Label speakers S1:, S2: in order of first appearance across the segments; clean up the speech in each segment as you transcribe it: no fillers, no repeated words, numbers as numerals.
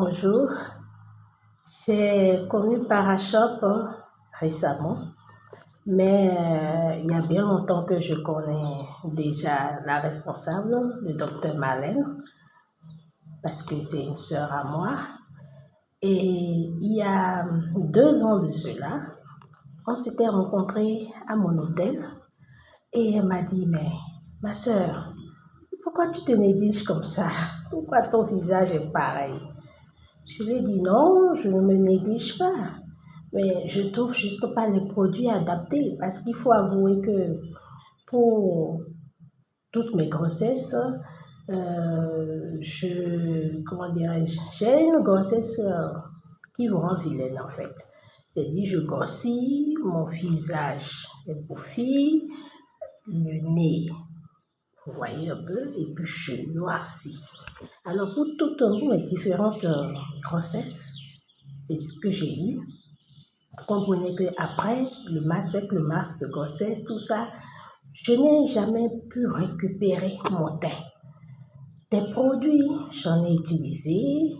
S1: Bonjour, j'ai connu Parashop récemment, mais il y a bien longtemps que je connais déjà la responsable, le docteur Marlène, parce que c'est une sœur à moi. Et il y a 2 ans de cela, on s'était rencontrés à mon hôtel et elle m'a dit, mais ma sœur, pourquoi tu te négliges comme ça? Pourquoi ton visage est pareil? Je lui ai dit non, je ne me néglige pas, mais je trouve juste pas les produits adaptés parce qu'il faut avouer que pour toutes mes grossesses, comment dirais-je, j'ai une grossesse qui vous rend vilaine en fait. C'est-à-dire, je grossis, mon visage est bouffi, le nez, vous voyez un peu, et puis je noircis. Alors, pour toutes mes différentes grossesses, c'est ce que j'ai eu. Vous comprenez qu'après avec le masque de grossesse, tout ça, je n'ai jamais pu récupérer mon teint. Des produits, j'en ai utilisé,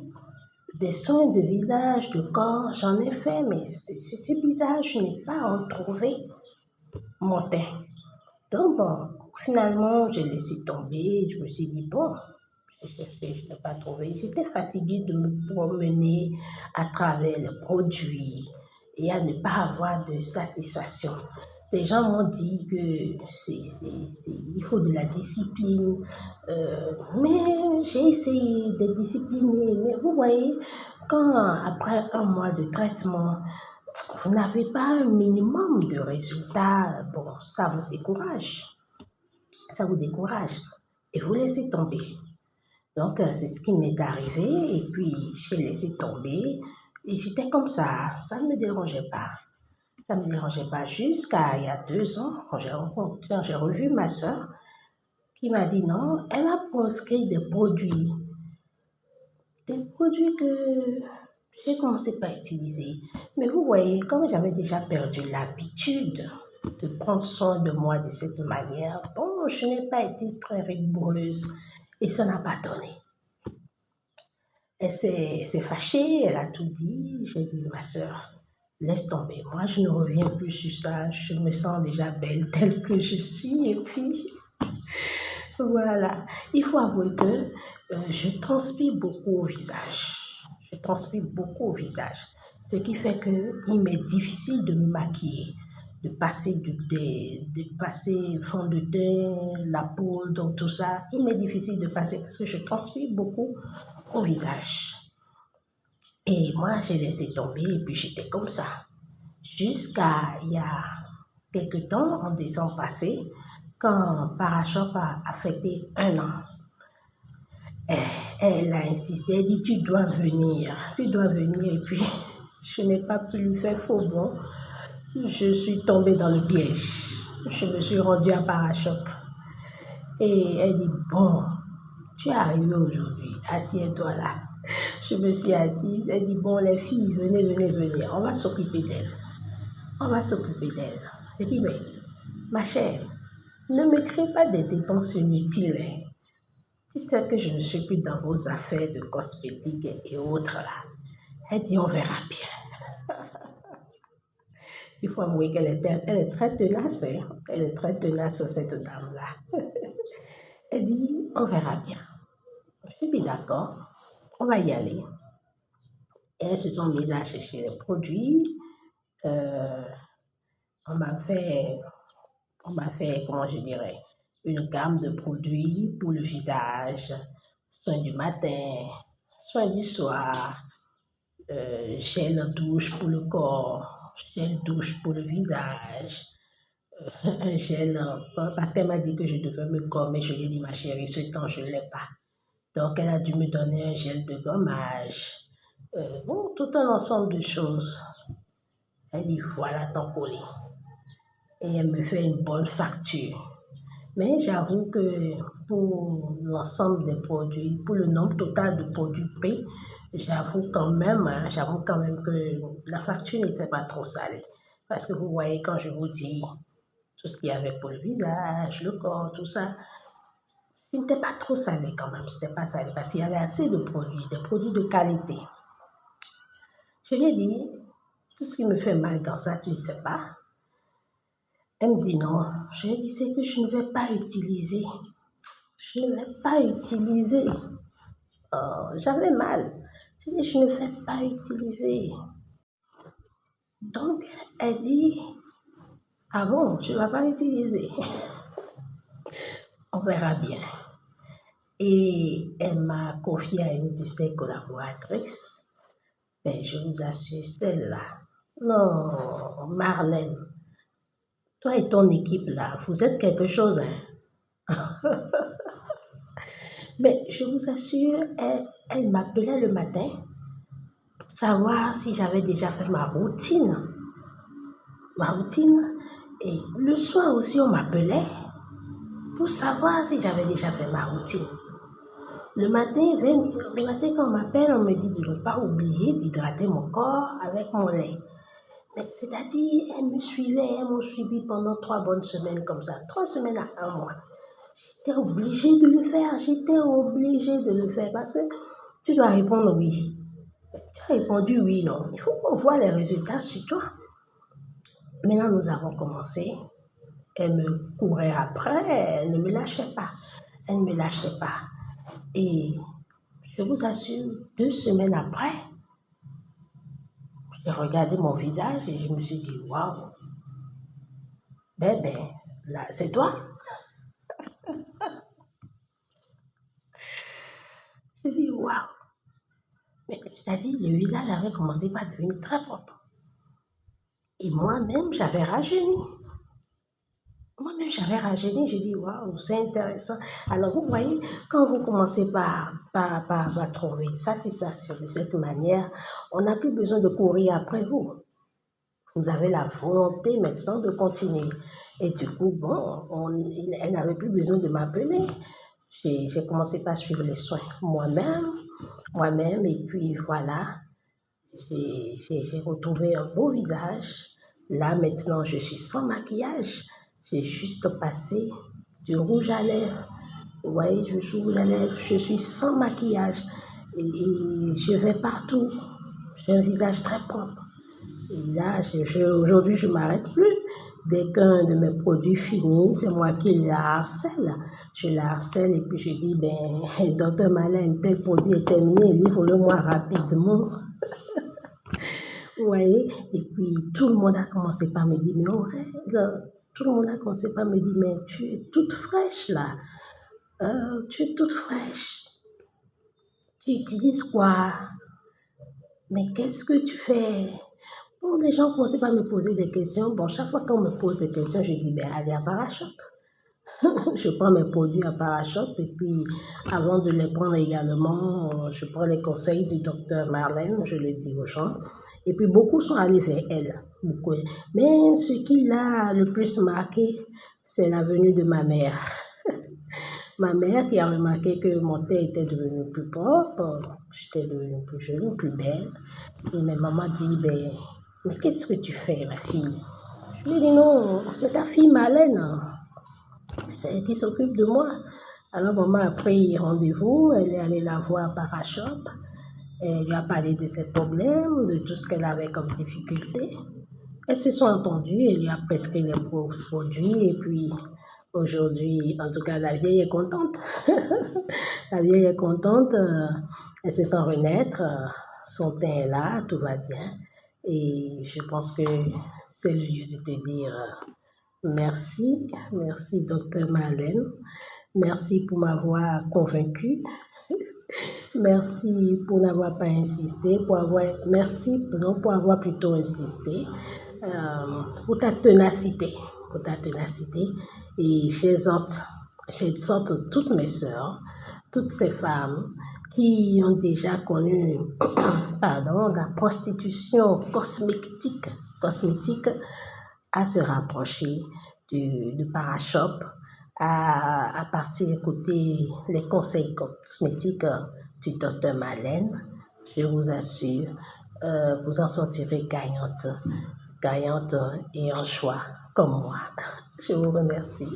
S1: des soins de visage, de corps, j'en ai fait, mais c'est bizarre, je n'ai pas retrouvé mon teint. Donc bon, finalement, j'ai laissé tomber, je me suis dit, bon, je n'ai pas trouvé. J'étais fatiguée de me promener à travers les produits et à ne pas avoir de satisfaction. Les gens m'ont dit que il faut de la discipline, mais j'ai essayé de discipliner. Mais vous voyez, quand après un mois de traitement, vous n'avez pas un minimum de résultats, bon, ça vous décourage. Ça vous décourage et vous laissez tomber. Donc, c'est ce qui m'est arrivé et puis j'ai laissé tomber et j'étais comme ça ne me dérangeait pas. Ça ne me dérangeait pas jusqu'à il y a 2 ans quand j'ai revu ma soeur qui m'a dit non, elle a proscrit des produits que j'ai commencé par utiliser. Mais vous voyez, comme j'avais déjà perdu l'habitude de prendre soin de moi de cette manière, bon, je n'ai pas été très rigoureuse et ça n'a pas donné. Elle s'est fâchée, elle a tout dit. J'ai dit, ma soeur, laisse tomber. Moi, je ne reviens plus sur ça. Je me sens déjà belle telle que je suis. Et puis, voilà. Il faut avouer que je transpire beaucoup au visage. Je transpire beaucoup au visage. Ce qui fait qu'il m'est difficile de me maquiller, de passer fond de teint, la peau, donc tout ça. Il m'est difficile de passer parce que je transpire beaucoup au visage. Et moi, j'ai laissé tomber et puis j'étais comme ça. Jusqu'à il y a quelque temps, en décembre passé, quand Parashop a fêté 1 an. Elle a insisté, elle dit, tu dois venir. Et puis, je n'ai pas pu lui faire faux bon. Je suis tombée dans le piège. Je me suis rendue à Parashop. Et elle dit, bon, tu es arrivée aujourd'hui, assieds-toi là. Je me suis assise, elle dit, bon, les filles, venez, on va s'occuper d'elle. Je dis, mais, ma chère, ne me crée pas des dépenses inutiles. Hein. Tu sais que je ne suis plus dans vos affaires de cosmétiques et autres là. Elle dit, on verra bien. Il faut avouer qu'elle est très tenace. Hein. Elle est très tenace, cette dame-là. Elle dit, on verra bien. Je dis, d'accord, on va y aller. Et elles se sont mises à chercher les produits. On m'a fait, comment je dirais, une gamme de produits pour le visage, soins du matin, soins du soir, gel douche pour le corps, gel douche pour le visage, un gel, parce qu'elle m'a dit que je devais me gommer, je lui ai dit, ma chérie, ce temps, je ne l'ai pas. Donc, elle a dû me donner un gel de gommage, bon, tout un ensemble de choses. Elle dit, voilà ton colis. Et elle me fait une bonne facture. Mais j'avoue que pour l'ensemble des produits, pour le nombre total de produits pris, j'avoue quand même que la facture n'était pas trop salée. Parce que vous voyez, quand je vous dis tout ce qu'il y avait pour le visage, le corps, tout ça, Ce n'était pas trop salé quand même, c'était pas salé parce qu'il y avait assez de produits, des produits de qualité. Je lui ai dit, tout ce qui me fait mal dans ça, tu ne sais pas. Elle me dit non. Je lui ai dit, c'est que je ne vais pas utiliser. Je ne vais pas utiliser. J'avais mal. Je lui ai dit, je ne vais pas utiliser. Donc, elle dit, ah bon, tu ne vas pas utiliser. On verra bien. Et elle m'a confié à une de ses collaboratrices. Mais je vous assure, celle-là, non, Marlène, toi et ton équipe là, vous êtes quelque chose, hein. Mais je vous assure, elle m'appelait le matin pour savoir si j'avais déjà fait ma routine. Ma routine. Et le soir aussi, on m'appelait pour savoir si j'avais déjà fait ma routine. Le matin, quand on m'appelle, on me dit de ne pas oublier d'hydrater mon corps avec mon lait. Mais c'est-à-dire, elles m'ont suivi pendant 3 bonnes semaines comme ça, 3 semaines à 1 mois. J'étais obligée de le faire parce que tu dois répondre oui. Tu as répondu oui, non. Il faut qu'on voit les résultats sur toi. Maintenant, nous avons commencé. Elle me courait après, elle ne me lâchait pas. Et je vous assure, 2 semaines après, j'ai regardé mon visage et je me suis dit, waouh, bébé, là, c'est toi. Je me suis dit, waouh. Mais c'est-à-dire, le visage avait commencé par devenir très propre. Et moi-même, j'avais rajeuni. Je dis, waouh, c'est intéressant. Alors, vous voyez, quand vous commencez par trouver satisfaction de cette manière, on n'a plus besoin de courir après vous. Vous avez la volonté maintenant de continuer. Et du coup, bon, elle n'avait plus besoin de m'appeler. J'ai commencé par suivre les soins moi-même, et puis voilà, j'ai retrouvé un beau visage. Là, maintenant, je suis sans maquillage. J'ai juste passé du rouge à lèvres. Vous voyez, je suis rouge à lèvres, je suis sans maquillage. Et je vais partout. J'ai un visage très propre. Et là, aujourd'hui, je ne m'arrête plus. Dès qu'un de mes produits finit, c'est moi qui la harcèle. Je la harcèle et puis je dis, docteur Marlène, tel produit est terminé, livre-le-moi rapidement. Vous voyez? Et puis, tout le monde a commencé par me dire, mais tout le monde a commencé par me dire, mais tu es toute fraîche là. Tu es toute fraîche. Tu utilises quoi? Mais qu'est-ce que tu fais? Bon, les gens commençaient par me poser des questions. Bon, chaque fois qu'on me pose des questions, je dis, allez à Parashop. Je prends mes produits à Parashop et puis, avant de les prendre également, je prends les conseils du docteur Marlène, je le dis aux gens. Et puis, beaucoup sont allés vers elle. Beaucoup. Mais ce qui l'a le plus marqué, c'est la venue de ma mère. Ma mère qui a remarqué que mon teint était devenu plus propre, j'étais devenue plus jolie, plus belle. Et ma maman dit, mais qu'est-ce que tu fais, ma fille? Je lui ai dit, non, c'est ta fille Marlène. C'est elle qui s'occupe de moi. Alors, maman a pris rendez-vous, elle est allée la voir à Parashop. Elle lui a parlé de ses problèmes, de tout ce qu'elle avait comme difficulté. Elles se sont entendues, elle lui a prescrit les produits et puis aujourd'hui, en tout cas, la vieille est contente. La vieille est contente, elle se sent renaître, son teint est là, tout va bien. Et je pense que c'est le lieu de te dire merci, docteur Marlène. Merci pour m'avoir convaincue. Merci pour n'avoir pas insisté, merci pour avoir plutôt insisté, pour ta ténacité, et j'exhorte toutes mes sœurs, toutes ces femmes qui ont déjà connu, la prostitution cosmétique, à se rapprocher de Parashop, à partir d'écouter les conseils cosmétiques du docteur Marlène. Je vous assure, vous en sortirez gagnante et en joie comme moi. Je vous remercie.